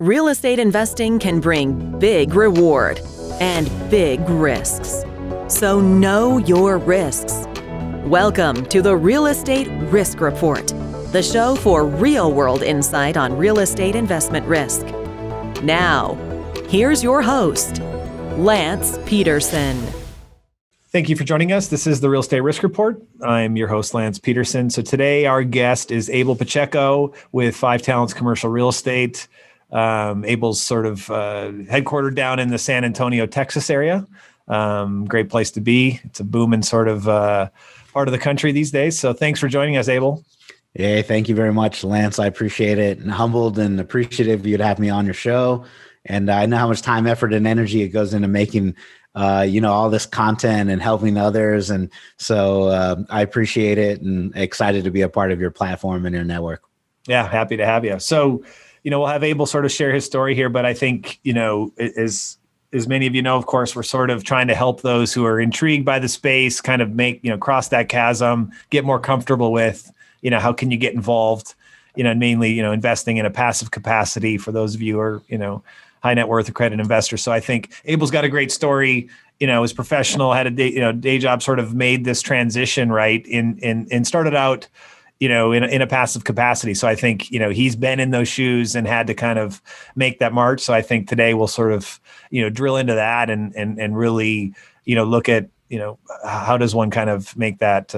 Real estate investing can bring big reward and big risks. So know your risks. Welcome to the Real Estate Risk Report, the show for real-world insight on real estate investment risk. Now, here's your host, Lance Pederson. Thank you for joining us. This is the Real Estate Risk Report. I'm your host, Lance Pederson. So today our guest is Abel Pacheco with 5 Talents Commercial Real Estate. Abel's sort of headquartered down in the San Antonio, Texas area. Great place to be. It's a booming sort of part of the country these days. So thanks for joining us, Abel. Hey, thank you very much, Lance. I appreciate it, and humbled and appreciative you'd have me on your show. And I know how much time, effort, and energy it goes into making all this content and helping others. And so I appreciate it and excited to be a part of your platform and your network. Yeah, happy to have you. So, we'll have Abel sort of share his story here, but I think, as many of you know, of course, we're sort of trying to help those who are intrigued by the space kind of make, cross that chasm, get more comfortable with, how can you get involved, and mainly, investing in a passive capacity for those of you who are, high net worth accredited investors. So I think Abel's got a great story, is professional, had a day job, sort of made this transition, right? And started out, in a passive capacity. So I think, he's been in those shoes and had to kind of make that march. So I think today we'll sort of, drill into that and really, look at, how does one kind of make that,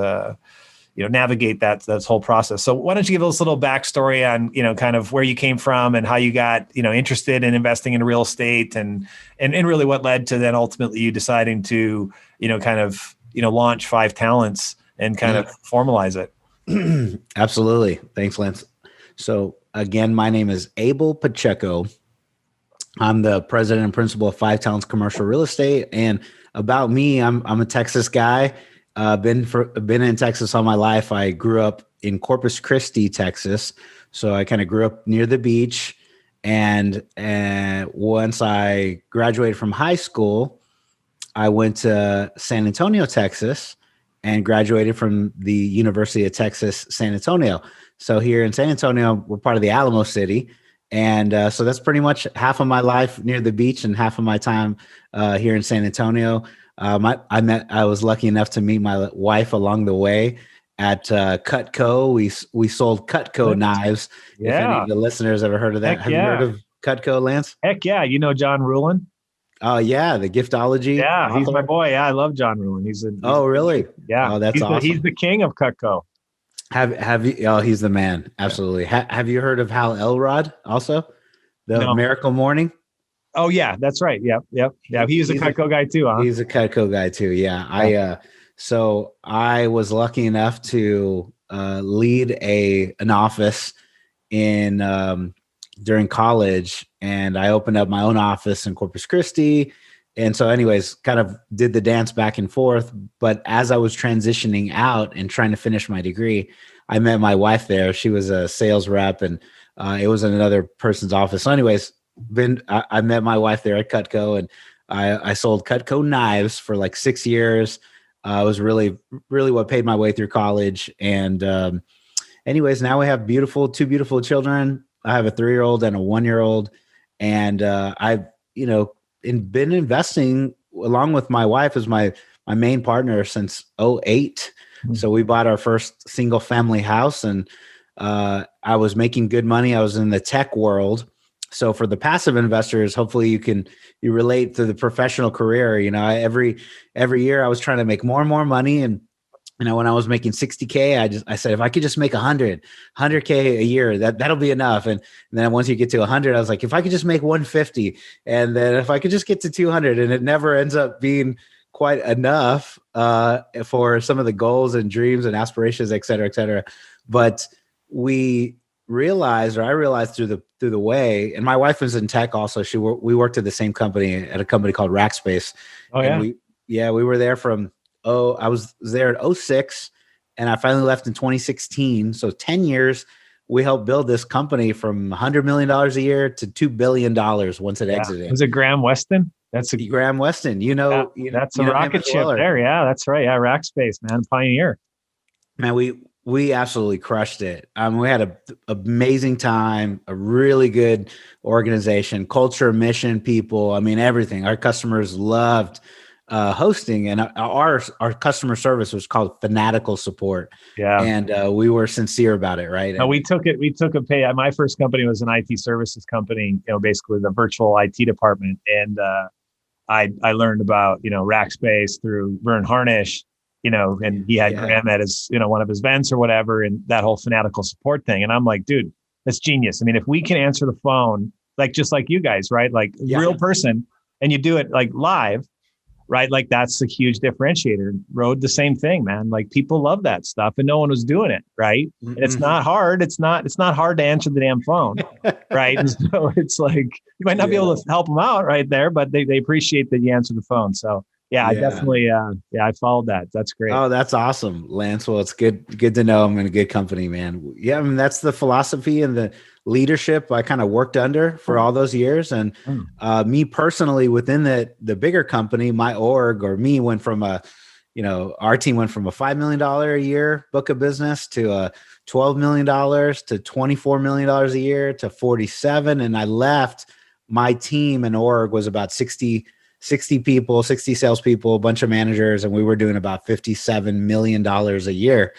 navigate that whole process. So why don't you give us a little backstory on, kind of where you came from and how you got, interested in investing in real estate and really what led to then ultimately you deciding to, kind of, launch 5 Talents and kind of formalize it. Absolutely. Thanks, Lance. So again, my name is Abel Pacheco. I'm the president and principal of 5 Talents Commercial Real Estate. And about me, I'm a Texas guy. Been in Texas all my life. I grew up in Corpus Christi, Texas. So I kind of grew up near the beach. And once I graduated from high school, I went to San Antonio, Texas, and graduated from the University of Texas, San Antonio. So here in San Antonio, we're part of the Alamo City. And so that's pretty much half of my life near the beach and half of my time here in San Antonio. I was lucky enough to meet my wife along the way at Cutco. We sold Cutco knives. Yeah. If any of the listeners ever heard of that. Have you heard of Cutco, Lance? Heck yeah. John Rulin? Oh yeah. The giftology. Yeah. He's my boy. Yeah. I love John Rulin. Oh, really? Yeah. Oh, that's awesome. He's the king of Cutco. Have you? Oh, he's the man. Absolutely. Have you heard of Hal Elrod also? The Miracle Morning? Oh yeah, that's right. Yep. Yeah, he's a Cutco guy too, huh? He's a Cutco guy too. Yeah. So I was lucky enough to lead an office during college, and I opened up my own office in Corpus Christi. And so anyways, kind of did the dance back and forth. But as I was transitioning out and trying to finish my degree, I met my wife there. She was a sales rep, and it was in another person's office. So anyways, I met my wife there at Cutco, and I sold Cutco knives for like 6 years. It was really, really what paid my way through college. And anyways, now we have two beautiful children. I have a 3-year-old and a 1-year-old. And I've, been investing along with my wife as my main partner since 2008. Mm-hmm. So we bought our first single family house, and I was making good money. I was in the tech world. So for the passive investors, hopefully you relate to the professional career. Every year I was trying to make more and more money. And, when I was making 60K, I said, if I could just make 100K a year, that'll be enough. And then once you get to 100, I was like, if I could just make 150, and then if I could just get to 200, and it never ends up being quite enough for some of the goals and dreams and aspirations, et cetera, et cetera. But I realized through the way, and my wife was in tech also. We worked at the same company, at a company called Rackspace. Oh yeah. And we were there I was there at 2006, and I finally left in 2016. So 10 years, we helped build this company from $100 million a year to $2 billion once it exited. Was it Graham Weston? That's Graham Weston. That's a rocket ship there. Yeah, that's right. Yeah, Rackspace, man, pioneer. Man, We absolutely crushed it. We had a amazing time, a really good organization, culture, mission, people. I mean, everything. Our customers loved hosting, and our customer service was called Fanatical Support. Yeah. And we were sincere about it, right? No, we took a pay. My first company was an IT services company, basically the virtual IT department. And I learned about, Rackspace through Vern Harnish, and he had Graham at his, one of his events or whatever, and that whole Fanatical Support thing. And I'm like, dude, that's genius. I mean, if we can answer the phone, like, just like you guys, right? Like real person, and you do it like live, right? Like that's a huge differentiator. Road, the same thing, man. Like people love that stuff, and no one was doing it, right? Mm-hmm. And it's not hard. It's not hard to answer the damn phone, right? And so it's like you might not be able to help them out right there, but they appreciate that you answer the phone. So I definitely, I followed that. That's great. Oh, that's awesome, Lance. Well, it's good to know I'm in a good company, man. Yeah, I mean that's the philosophy and the leadership I kind of worked under for all those years. And me personally, within the bigger company, my org or me went from our team went from a $5 million a year book of business to a $12 million to $24 million a year to 47. And I left, my team and org was about 60 people, 60 salespeople, a bunch of managers, and we were doing about $57 million a year.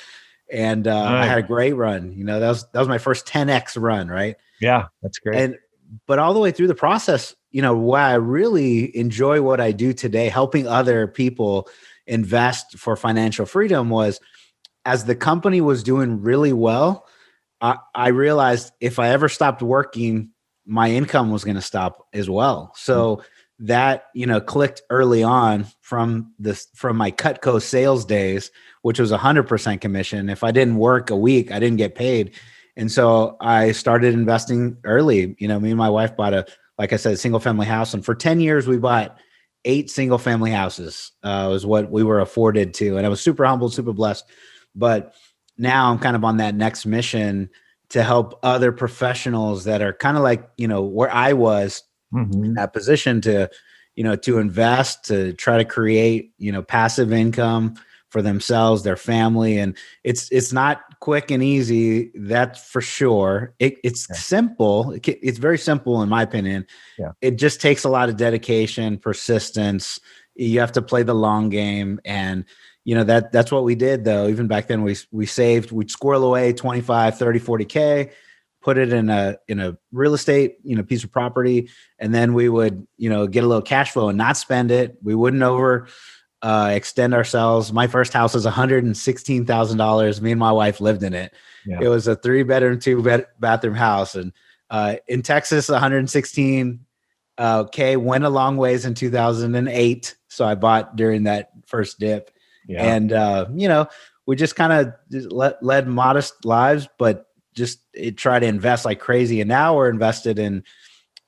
And I had a great run. That was my first 10x run, right? Yeah, that's great. But all the way through the process, why I really enjoy what I do today, helping other people invest for financial freedom, was as the company was doing really well, I realized if I ever stopped working, my income was going to stop as well. So that, clicked early on from my Cutco sales days, which was 100% commission. If I didn't work a week, I didn't get paid. And so I started investing early. Me and my wife bought like I said, a single family house. And for 10 years, we bought 8 single family houses, was what we were afforded to. And I was super humbled, super blessed. But now I'm kind of on that next mission to help other professionals that are kind of like, where I was, in that position to invest, to try to create, passive income for themselves, their family. And it's not quick and easy. That's for sure. It's simple. It's very simple in my opinion. Yeah. It just takes a lot of dedication, persistence. You have to play the long game. And, that's what we did though. Even back then we saved, we'd squirrel away 25, 30, 40K, put it in a real estate, piece of property. And then we would, get a little cash flow and not spend it. We wouldn't extend ourselves. My first house was $116,000. Me and my wife lived in it. Yeah. It was a 3-bedroom, 2-bathroom house. And in Texas, 116K went a long ways in 2008. So I bought during that first dip. Yeah. And, we just kind of led modest lives, but just try to invest like crazy. And now we're invested in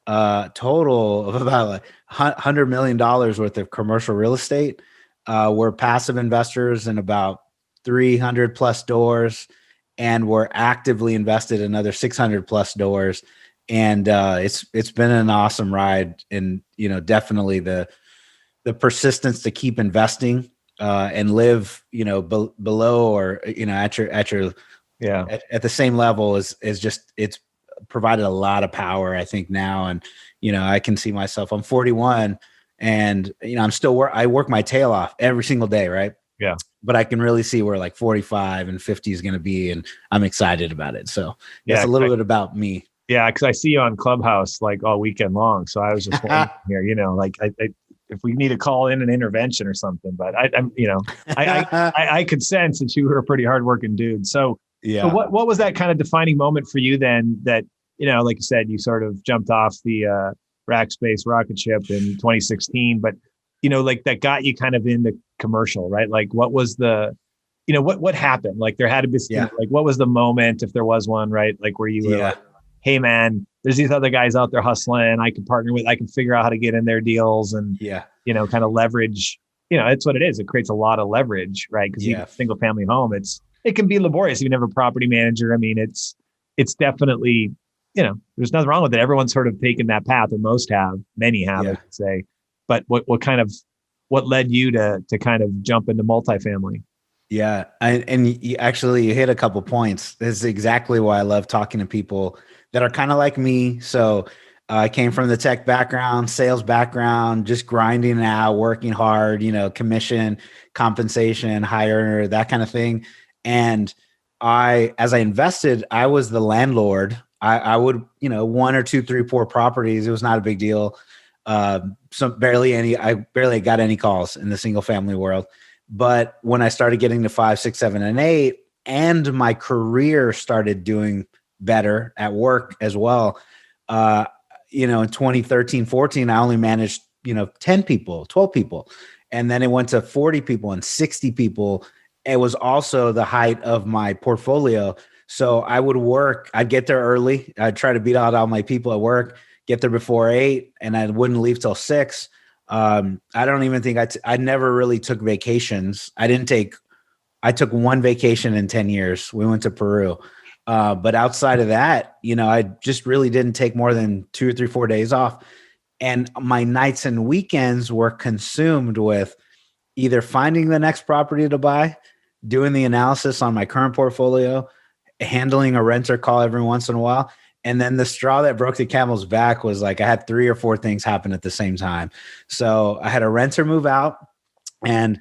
total of about $100 million worth of commercial real estate. We're passive investors in about 300 plus doors, and we're actively invested in another 600 plus doors. And it's been an awesome ride. And, definitely the persistence to keep investing and live, below or, at your at the same level is just, it's provided a lot of power, I think now. And, I can see myself, I'm 41 and, I'm still I work my tail off every single day. Right. Yeah. But I can really see where like 45 and 50 is going to be. And I'm excited about it. So that's a little bit about me. Yeah. Cause I see you on Clubhouse like all weekend long. So I was just wondering here, like if we need to call in an intervention or something, but I could sense that you were a pretty hardworking dude. So, yeah. So what was that kind of defining moment for you then that, like you said, you sort of jumped off the Rackspace rocket ship in 2016, but, like that got you kind of into commercial, right? Like what was the, what happened? Like there had to be, like, what was the moment, if there was one, right? Like where you were like, hey man, there's these other guys out there hustling. I can figure out how to get in their deals and, kind of leverage, it's what it is. It creates a lot of leverage, right? Because even a single family home, it can be laborious. You can have a property manager. I mean, it's definitely, there's nothing wrong with it. Everyone's sort of taken that path, or many have, I should say. But what led you to kind of jump into multifamily? Yeah. And you hit a couple points. This is exactly why I love talking to people that are kind of like me. So I came from the tech background, sales background, just grinding it out, working hard, commission, compensation, higher, that kind of thing. And as I invested, I was the landlord. I would, one or two, three, four properties. It was not a big deal. I barely got any calls in the single family world. But when I started getting to 5, 6, 7, and 8, and my career started doing better at work as well, in 2013, 14, I only managed, 10 people, 12 people. And then it went to 40 people and 60 people. It was also the height of my portfolio. So I would work, I'd get there early. I'd try to beat out all my people at work, get there before 8, and I wouldn't leave till 6. I don't even think I never really took vacations. I took one vacation in 10 years. We went to Peru. But outside of that, I just really didn't take more than 2 or 3, 4 days off. And my nights and weekends were consumed with either finding the next property to buy, doing the analysis on my current portfolio, handling a renter call every once in a while. And then the straw that broke the camel's back was like I had 3 or 4 things happen at the same time. So I had a renter move out, and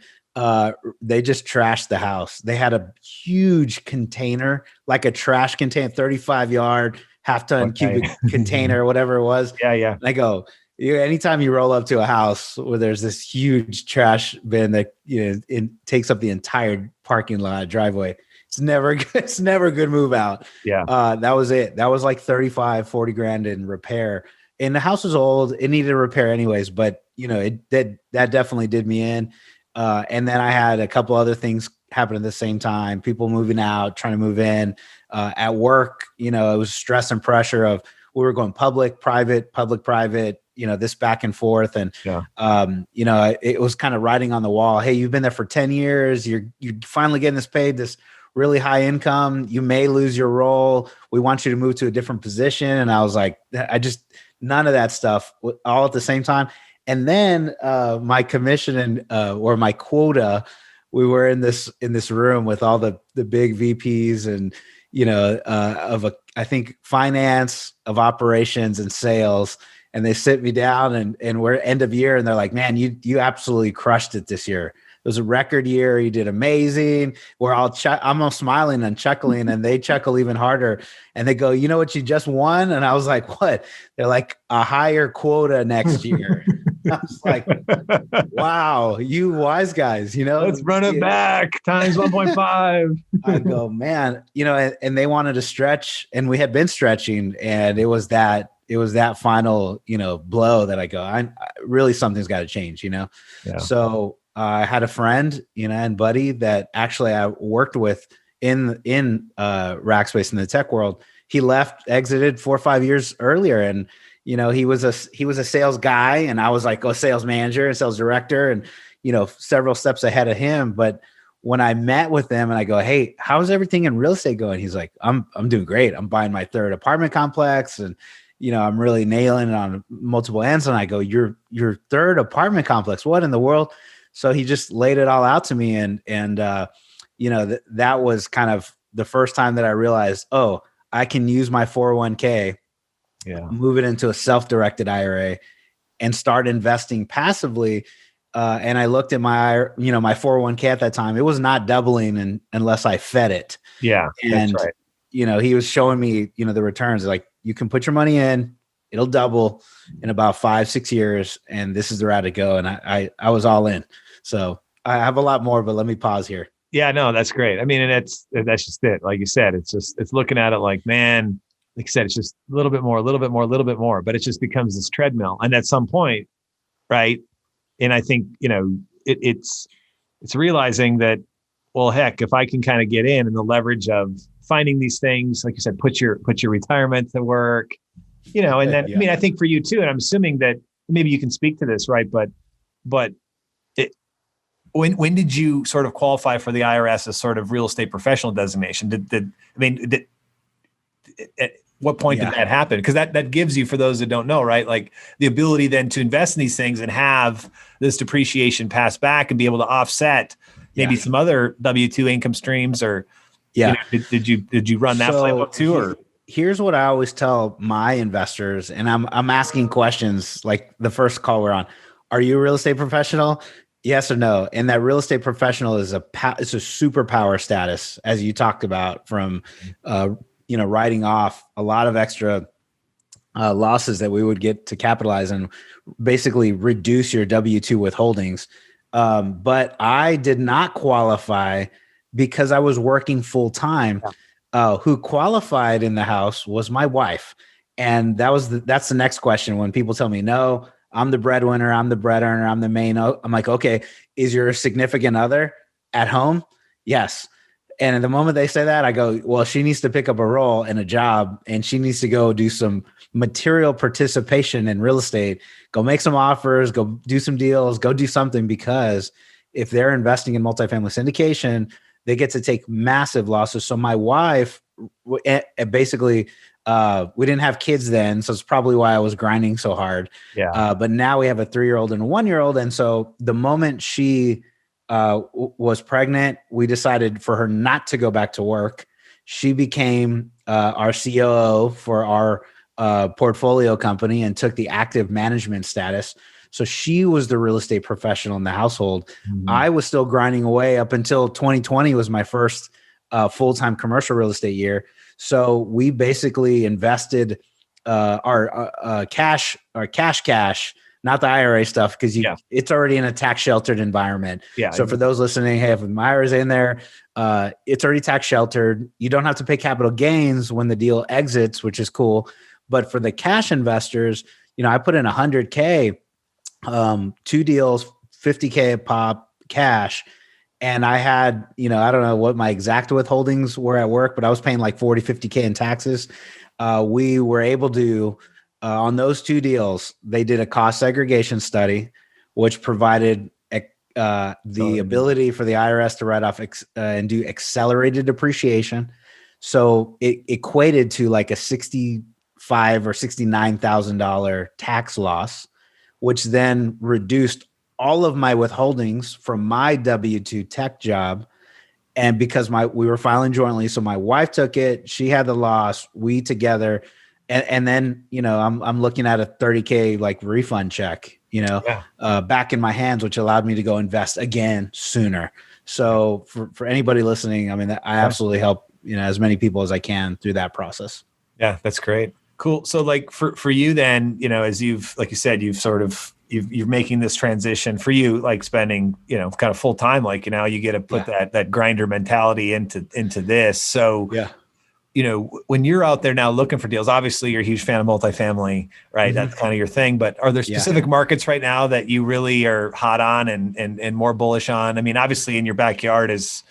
they just trashed the house. They had a huge container, like a trash container, 35-yard, half-ton cubic container, whatever it was. Yeah. And I go, anytime you roll up to a house where there's this huge trash bin that it takes up the entire parking lot, driveway, it's never good. It's never a good move out. Yeah. That was it. That was like 35, 40 grand in repair. And the house was old. It needed repair anyways, but that definitely did me in. And then I had a couple other things happen at the same time, people moving out, trying to move in, at work. It was stress and pressure of, we were going public, private, this back and forth. And, it was kind of writing on the wall. Hey, you've been there for 10 years. You're finally getting this paid, this really high income. You may lose your role. We want you to move to a different position. And I was like, none of that stuff all at the same time. And then my commission or my quota, we were in this room with all the big VPs and, I think finance, of operations and sales. And they sit me down and we're end of year. And they're like, man, you absolutely crushed it this year. It was a record year. You did amazing. We're all I'm all smiling and chuckling, and they chuckle even harder. And they go, you know what you just won? And I was like, what? They're like, a higher quota next year. I was like, wow, you wise guys, let's run it back times 1.5. I go, man, and they wanted to stretch, and we had been stretching, and it was that final, blow that I go, I really, something's got to change, Yeah. So I had a friend, and buddy that actually I worked with in Rackspace in the tech world. He exited 4 or 5 years earlier, and he was a sales guy, and I was like a sales manager and sales director, and several steps ahead of him. But when I met with him and I go, hey, how's everything in real estate going? He's like, I'm doing great. I'm buying my 3rd apartment complex, and I'm really nailing it on multiple ends. And I go, your 3rd apartment complex? What in the world? So he just laid it all out to me. And that was kind of the first time that I realized, oh, I can use my 401k, move it into a self-directed IRA and start investing passively. And I looked at my 401k at that time. It was not doubling unless I fed it. Yeah. And, that's right. He was showing me, the returns. Like, you can put your money in, it'll double in about 5, 6 years. And this is the route to go. And I was all in. So I have a lot more, but let me pause here. Yeah, no, that's great. I mean, and that's just it. Like you said, it's looking at it like, man, like you said, it's just a little bit more, but it just becomes this treadmill. And at some point, right. And I think, it's realizing that, well, heck, if I can kind of get in and the leverage of finding these things, like you said, put your retirement to work, and then, I mean, I think for you too, and I'm assuming that maybe you can speak to this, right? But when did you sort of qualify for the IRS as sort of real estate professional designation? At what point did that happen? Because that gives you, for those that don't know, right, like the ability then to invest in these things and have this depreciation pass back and be able to offset, maybe some other W-2 income streams, or did you run that playbook too? Or here's what I always tell my investors, and I'm asking questions like the first call we're on. Are you a real estate professional? Yes or no? And that real estate professional is it's a superpower status, as you talked about, from writing off a lot of extra losses that we would get to capitalize and basically reduce your W-2 withholdings. But I did not qualify because I was working full time. Who qualified in the house was my wife. And that's the next question. When people tell me, no, I'm the breadwinner, I'm the bread earner, I'm the main, I'm like, okay, is your significant other at home? Yes. And at the moment they say that, I go, well, she needs to pick up a role and a job, and she needs to go do some material participation in real estate, go make some offers, go do some deals, go do something, because if they're investing in multifamily syndication, they get to take massive losses. So my wife, basically, we didn't have kids then, so it's probably why I was grinding so hard. Yeah. But now we have a 3-year-old and a 1-year-old. And so the moment she was pregnant, we decided for her not to go back to work. She became our COO for our portfolio company and took the active management status. So she was the real estate professional in the household. Mm-hmm. I was still grinding away up until 2020 was my first full-time commercial real estate year. So we basically invested our cash, not the IRA stuff, because it's already in a tax sheltered environment. Yeah. So for those listening, hey, if my IRA is in there, it's already tax sheltered. You don't have to pay capital gains when the deal exits, which is cool. But for the cash investors, I put in $100K, 2 deals, $50K a pop cash. And I had, I don't know what my exact withholdings were at work, but I was paying like 40, 50K in taxes. We were able to, on those 2 deals, they did a cost segregation study, which provided the ability for the IRS to write off and do accelerated depreciation. So it equated to like a $65,000 or $69,000 tax loss, which then reduced all of my withholdings from my W-2 tech job. And because we were filing jointly, so my wife took it, she had the loss, we together. And then, I'm looking at a $30K like refund check, back in my hands, which allowed me to go invest again sooner. So for anybody listening, I mean, I absolutely help, as many people as I can through that process. Yeah, that's great. Cool. So like for you then, as you've, like you said, you're making this transition for you, like spending, kind of full time, like, you get to put that grinder mentality into this. So, when you're out there now looking for deals, obviously you're a huge fan of multifamily, right? Mm-hmm. That's kind of your thing, but are there specific markets right now that you really are hot on and more bullish on? I mean, obviously in your backyard is,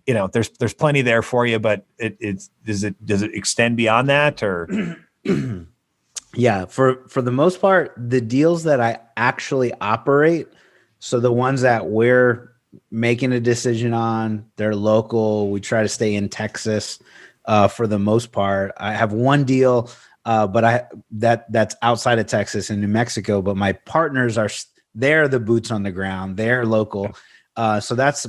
there's plenty there for you, but does it extend beyond that, or? Yeah, for the most part, the deals that I actually operate, so the ones that we're making a decision on, they're local. We try to stay in Texas for the most part. I have one deal, but that's outside of Texas in New Mexico. But my partners they're the boots on the ground. They're local, so that's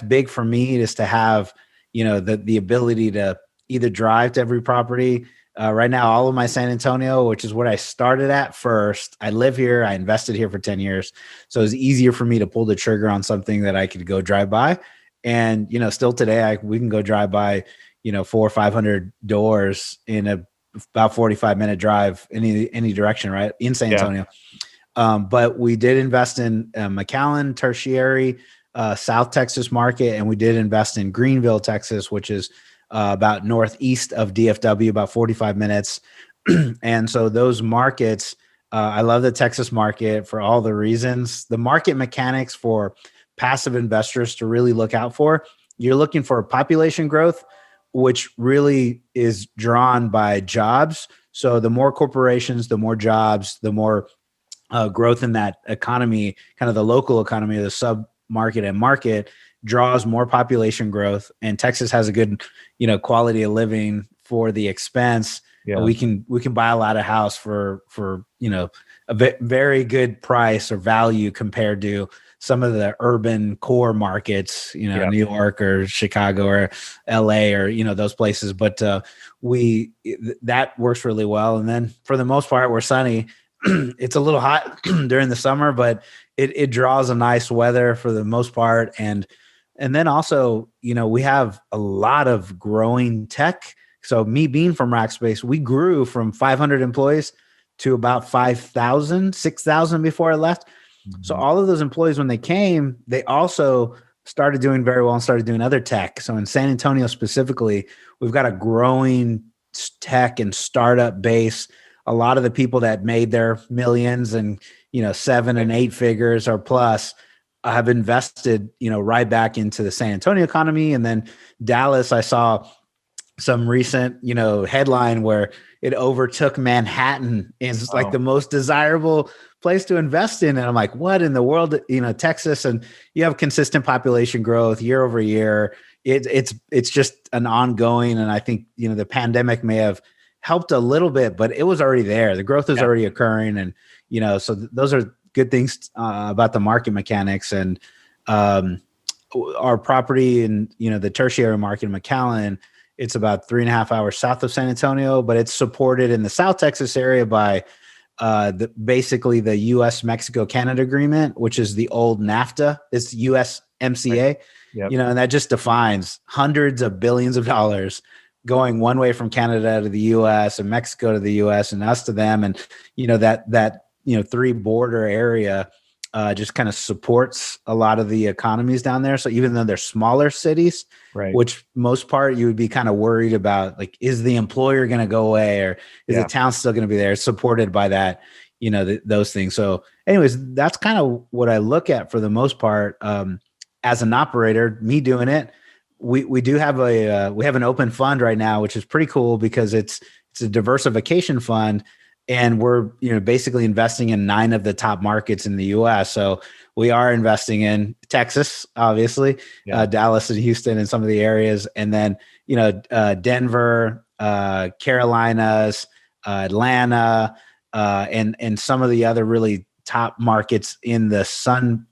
big for me, is to have the ability to either drive to every property. Right now, all of my San Antonio, which is what I started at first, I live here. I invested here for 10 years. So it's easier for me to pull the trigger on something that I could go drive by. And, still today, we can go drive by, 400 or 500 doors in about 45-minute drive any direction, right? In San Antonio. But we did invest in McAllen, Tertiary, South Texas market. And we did invest in Greenville, Texas, which is about northeast of DFW, about 45 minutes. And so those markets, I love the Texas market for all the reasons. The market mechanics for passive investors to really look out for, you're looking for population growth, which really is drawn by jobs. So the more corporations, the more jobs, the more growth in that economy, kind of the local economy, the sub-market and market, draws more population growth, and Texas has a good, quality of living for the expense. Yeah. we can buy a lot of house for a very good price or value compared to some of the urban core markets, New York or Chicago or LA or, those places. But that works really well. And then for the most part, we're sunny. It's a little hot during the summer, but it draws a nice weather for the most part. And then also, we have a lot of growing tech. So me being from Rackspace, we grew from 500 employees to about 5,000, 6,000 before I left. Mm-hmm. So all of those employees, when they came, they also started doing very well and started doing other tech. So in San Antonio specifically, we've got a growing tech and startup base. A lot of the people that made their millions and, 7 and 8 figures or plus have invested, right back into the San Antonio economy. And then Dallas, I saw some recent, headline where it overtook Manhattan is like the most desirable place to invest in. And I'm like, what in the world, Texas, and you have consistent population growth year over year. It's just an ongoing. And I think, the pandemic may have helped a little bit, but it was already there. The growth is already occurring. And, so those are good things about the market mechanics. And our property in, the tertiary market in McAllen, it's about 3.5 hours south of San Antonio, but it's supported in the South Texas area by basically the U.S.-Mexico Canada agreement, which is the old NAFTA. It's USMCA, right. Yep. And that just defines hundreds of billions of dollars going one way from Canada to the U.S. and Mexico to the U.S. and us to them, and that 3 border area just kind of supports a lot of the economies down there. So even though they're smaller cities, right, which most part you would be kind of worried about, like, is the employer going to go away or is the town still going to be there? It's supported by that, those things. So anyways, that's kind of what I look at for the most part. As an operator, me doing it, we do have we have an open fund right now, which is pretty cool because it's a diversification fund. And we're, basically investing in 9 of the top markets in the U.S. So we are investing in Texas, obviously, Dallas and Houston and some of the areas. And then, Denver, Carolinas, Atlanta, and some of the other really top markets in the Sun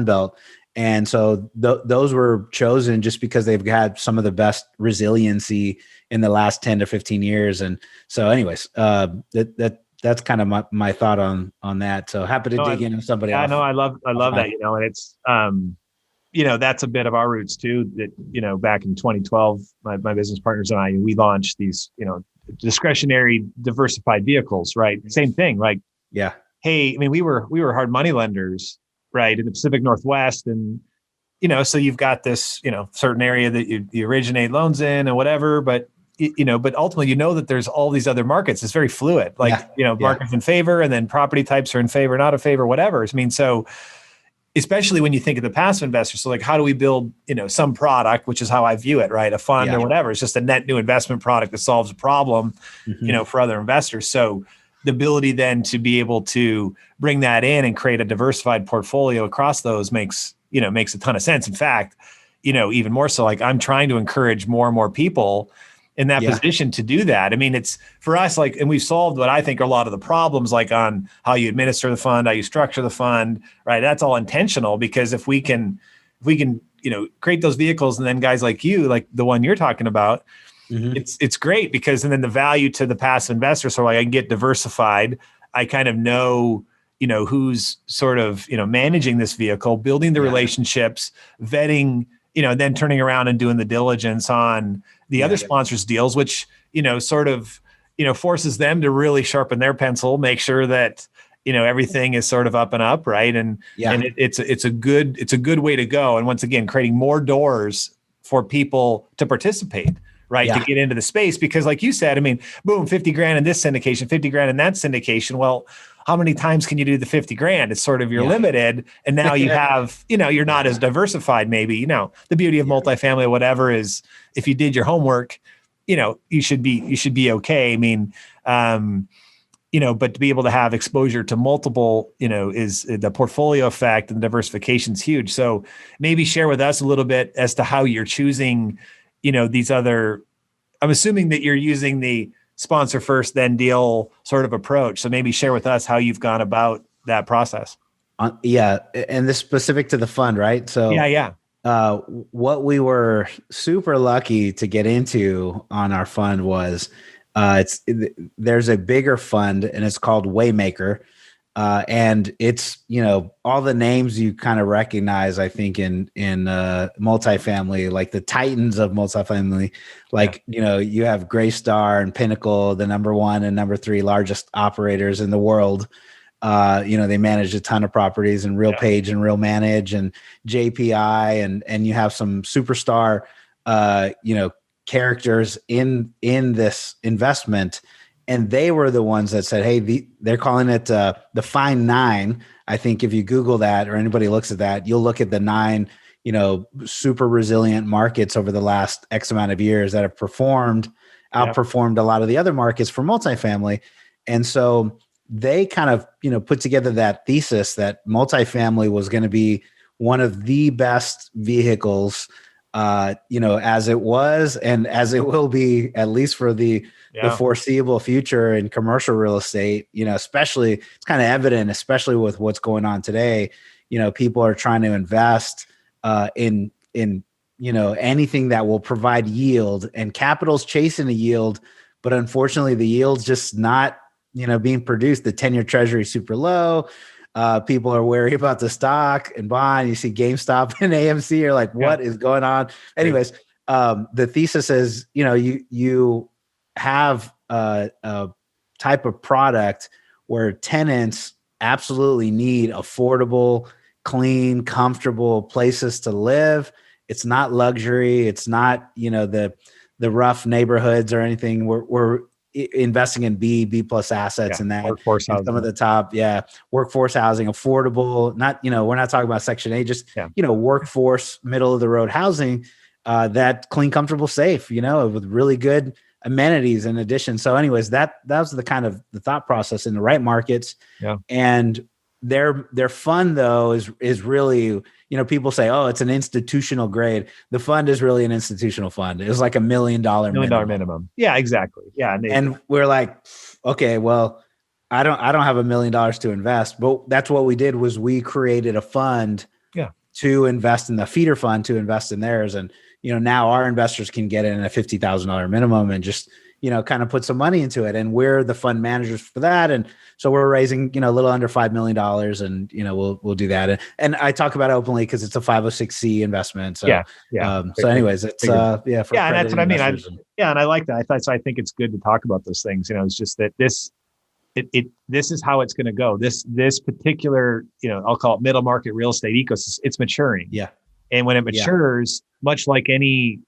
Belt. And so those were chosen just because they've had some of the best resiliency in the last 10 to 15 years. And so anyways, that's kind of my thought on that. So happy to dig into somebody else. I love that, and it's, that's a bit of our roots too, that, back in 2012, my business partners and I, we launched these, discretionary diversified vehicles, right? Same thing. Like, hey, I mean, we were hard money lenders, right, in the Pacific Northwest. And, so you've got this, certain area that you originate loans in and whatever, but ultimately, that there's all these other markets. It's very fluid, like, markets in favor, and then property types are in favor, not in favor, whatever. I mean, so especially when you think of the passive investor, so like, how do we build, some product, which is how I view it, right? A fund or whatever. It's just a net new investment product that solves a problem, for other investors. So the ability then to be able to bring that in and create a diversified portfolio across those makes a ton of sense. In fact, even more so, like, I'm trying to encourage more and more people in that position to do that. I mean, it's for us, like, and we've solved what I think are a lot of the problems, like on how you administer the fund, how you structure the fund, right? That's all intentional, because if we can, create those vehicles, and then guys like you, like the one you're talking about, it's great, because, and then the value to the passive investor. So like, I can get diversified. I kind of know, who's sort of, managing this vehicle, building the relationships, vetting, then turning around and doing the diligence on the other sponsors' deals, which, sort of, forces them to really sharpen their pencil, make sure that, everything is sort of up and up. Right. And it's a good way to go. And once again, creating more doors for people to participate, right. To get into the space, because like you said, I mean, boom, 50 grand in this syndication, 50 grand in that syndication. Well, how many times can you do the 50 grand? It's sort of, you're limited. And now you have, you're not as diversified. Maybe, the beauty of multifamily or whatever is, if you did your homework, you should be okay. I mean, but to be able to have exposure to multiple, is the portfolio effect, and the diversification is huge. So maybe share with us a little bit as to how you're choosing, these other, I'm assuming that you're using the sponsor first, then deal sort of approach. So maybe share with us how you've gone about that process. Yeah. And this specific to the fund, right? So yeah. What we were super lucky to get into on our fund was there's a bigger fund and it's called Waymaker. And it's, all the names you kind of recognize, I think in multifamily, like the titans of multifamily, like, you have Greystar and Pinnacle, the number 1 and number 3 largest operators in the world. They manage a ton of properties, and RealPage and Real Manage and JPI, and you have some superstar, characters in this investment. And they were the ones that said, hey, they're calling it the Fine 9. I think if you Google that or anybody looks at that, you'll look at the 9, super resilient markets over the last X amount of years that have outperformed a lot of the other markets for multifamily. And so they kind of, put together that thesis that multifamily was going to be one of the best vehicles, as it was and as it will be, at least for the foreseeable future in commercial real estate. Especially it's kind of evident, especially with what's going on today. People are trying to invest in anything that will provide yield, and capital's chasing a yield, but unfortunately the yield's just not being produced. The 10-year treasury is super low. People are wary about the stock and bond. You see GameStop and AMC. You're like, what is going on? Anyways, the thesis is, you have a type of product where tenants absolutely need affordable, clean, comfortable places to live. It's not luxury. It's not, the rough neighborhoods or anything. We're investing in B plus assets and that workforce housing. Some of the top, workforce housing, affordable, not, we're not talking about Section 8, just, workforce, middle of the road housing, that clean, comfortable, safe, with really good amenities in addition. So anyways, that was the kind of the thought process in the right markets. Yeah. And their fund though is really, people say, oh, it's an institutional grade. The fund is really an institutional fund. It was like $1 million minimum. Yeah, exactly. Yeah. And we're like, okay, well, I don't have $1 million to invest, but that's what we did was we created a fund to invest in the feeder fund, to invest in theirs. And, now our investors can get in a $50,000 minimum and just, kind of put some money into it. And we're the fund managers for that. And so we're raising, a little under $5 million, and, we'll do that. And I talk about it openly because it's a 506c investment. So, so anyways, it's, and that's what I mean. And I like that. I think it's good to talk about those things. It's just that this is how it's going to go. This particular, I'll call it middle market real estate ecosystem, it's maturing. Yeah. And when it matures, much like any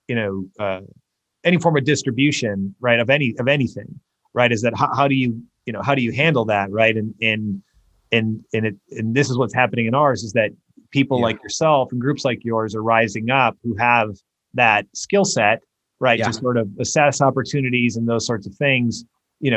form of distribution, right, of anything, right, is that how do you handle that, right? And this is what's happening in ours, is that people like yourself and groups like yours are rising up who have that skill set, right, to sort of assess opportunities and those sorts of things,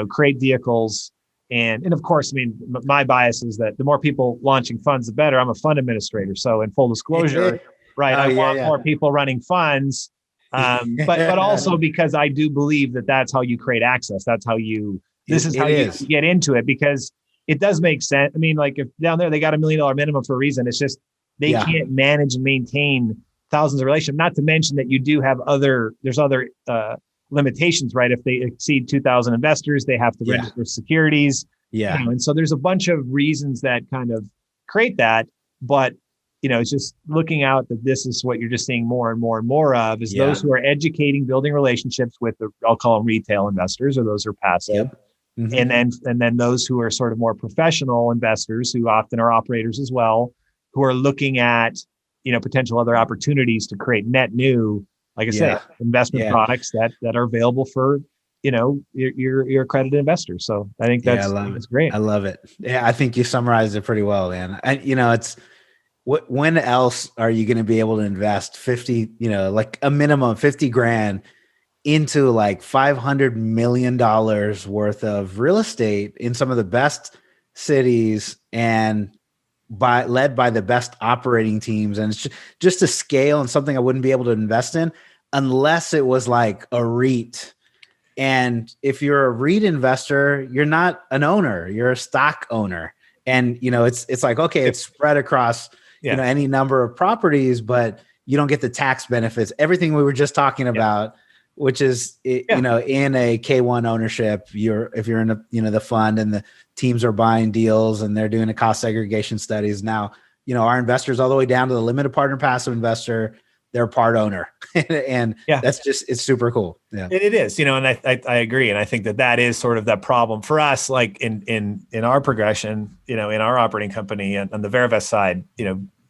create vehicles. And of course, I mean, my bias is that the more people launching funds, the better. I'm a fund administrator. So in full disclosure, right, I want more people running funds. But also because I do believe that that's how you create access. That's how you get into it, because it does make sense. I mean, like if down there, they got $1 million minimum for a reason. It's just, they can't manage and maintain thousands of relationships. Not to mention that you do have other limitations, right? If they exceed 2,000 investors, they have to register securities. Yeah. And so there's a bunch of reasons that kind of create that, but it's just looking out that this is what you're just seeing more and more and more of, is those who are educating, building relationships with I'll call them retail investors, or those who are passive. Yep. Mm-hmm. And then those who are sort of more professional investors, who often are operators as well, who are looking at, potential other opportunities to create net new, like I said, investment products that are available for, your accredited investors. So I think that's great. I love it. Yeah. I think you summarized it pretty well, man. And, it's, when else are you going to be able to invest 50, like a minimum 50 grand into like $500 million worth of real estate in some of the best cities and led by the best operating teams? And it's just a scale and something I wouldn't be able to invest in unless it was like a REIT And if you're a REIT investor, you're not an owner, you're a stock owner. And, it's like, okay, it's spread across, any number of properties, but you don't get the tax benefits, everything we were just talking about, which is, in a K1 ownership, if you're in the fund and the teams are buying deals and they're doing the cost segregation studies. Now, our investors all the way down to the limited partner passive investor, they're part owner. And that's it's super cool. Yeah, it is, and I agree. And I think that is sort of that problem for us, like in our progression, in our operating company and on the Verivest side,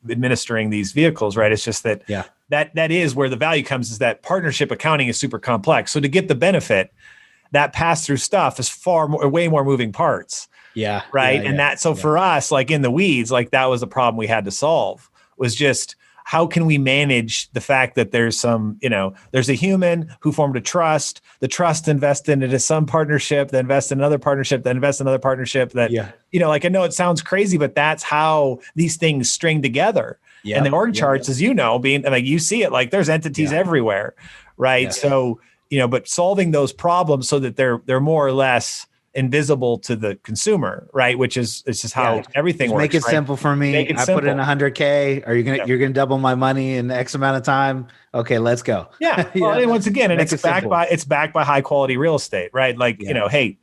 administering these vehicles, right? It's just that, that is where the value comes, is that partnership accounting is super complex. So to get the benefit, that pass through stuff is way more moving parts. Yeah. Right. And for us, like in the weeds, like that was a problem we had to solve, was just, how can we manage the fact that there's there's a human who formed a trust, the trust invested into some partnership, that invests in another partnership, that invests in another partnership, that, like, I know it sounds crazy, but that's how these things string together. Yep. And the org charts, as being like, you see it, like there's entities everywhere. Right. Yeah. So, but solving those problems so that they're more or less invisible to the consumer, right? Which is, it's just how everything works. Make it simple for me. Put in $100K. You're going to double my money in X amount of time. Okay, let's go. Yeah. Well, and once again, and it's backed by high quality real estate, right? Like, hey,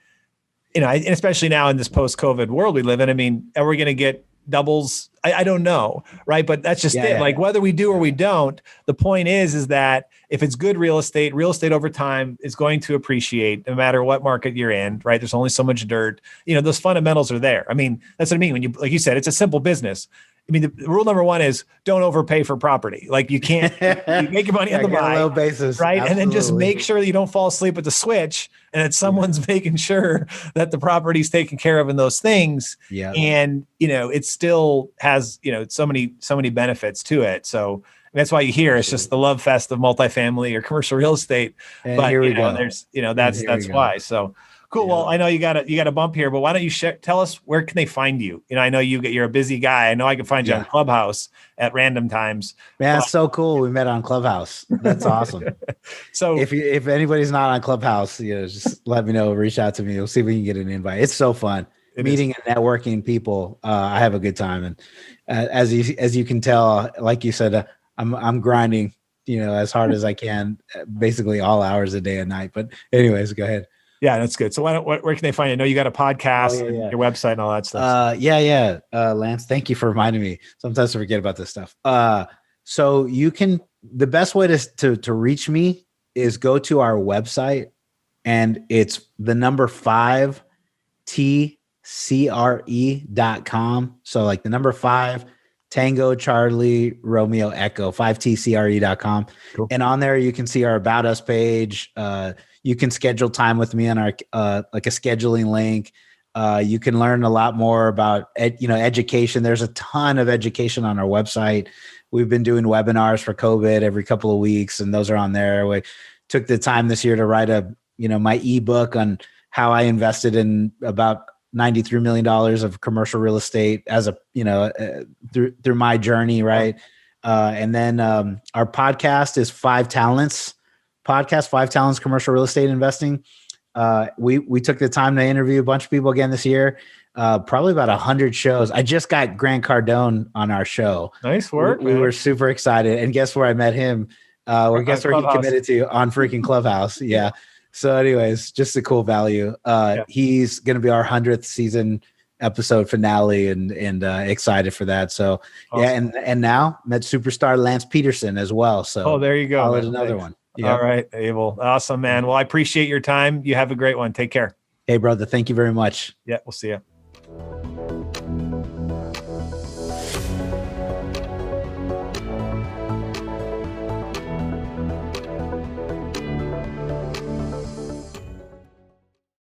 and especially now in this post-COVID world we live in, I mean, are we going to get doubles? I don't know. Right. But that's just it. Like whether we do or we don't, the point is that if it's good real estate over time is going to appreciate no matter what market you're in, right? There's only so much dirt, those fundamentals are there. I mean, that's what I mean. When like you said, it's a simple business. I mean, the rule number one is don't overpay for property. Like you can't you make your money on the buy, low basis, right? Absolutely. And then just make sure that you don't fall asleep at the switch and that someone's making sure that the property's taken care of in those things. Yeah. And, it still has, so many benefits to it. So that's why you hear it's just the love fest of multifamily or commercial real estate. And but here we go. There's, that's why. So cool. Yeah. Well, I know you got a bump here, but why don't you tell us where can they find you? I know you're a busy guy. I know I can find you on Clubhouse at random times. Man, that's so cool. We met on Clubhouse. That's awesome. So if anybody's not on Clubhouse, just let me know. Reach out to me. We'll see if we can get an invite. It's so fun. Meeting and networking people. I have a good time. And as you can tell, like you said, I'm grinding, as hard as I can, basically all hours a day and night. But anyways, go ahead. Yeah, that's good. So where can they find you? I know you got a podcast, and your website and all that stuff. Lance, thank you for reminding me. Sometimes I forget about this stuff. So the best way to reach me is go to our website, and it's the number 5tcre.com. So like the number 5 Tango Charlie Romeo Echo 5tcre.com. Cool. And on there you can see our About Us page. You can schedule time with me on our like a scheduling link. You can learn a lot more about education. There's a ton of education on our website. We've been doing webinars for COVID every couple of weeks, and those are on there. We took the time this year to write my ebook on how I invested in about $93 million of commercial real estate as through my journey. Right. And then our podcast is 5 Talents podcast, 5 Talents Commercial Real Estate Investing. We took the time to interview a bunch of people again this year, probably about 100 shows. I just got Grant Cardone on our show. Nice work. We were super excited. And guess where I met him? Guess where he committed to on freaking Clubhouse. Yeah. So anyways, just a cool value. He's going to be our 100th season episode finale and excited for that. So awesome. And now met superstar Lance Pederson as well. So there you go. Another one. Yep. All right, Abel. Awesome, man. Well, I appreciate your time. You have a great one. Take care. Hey, brother. Thank you very much. Yeah, we'll see you.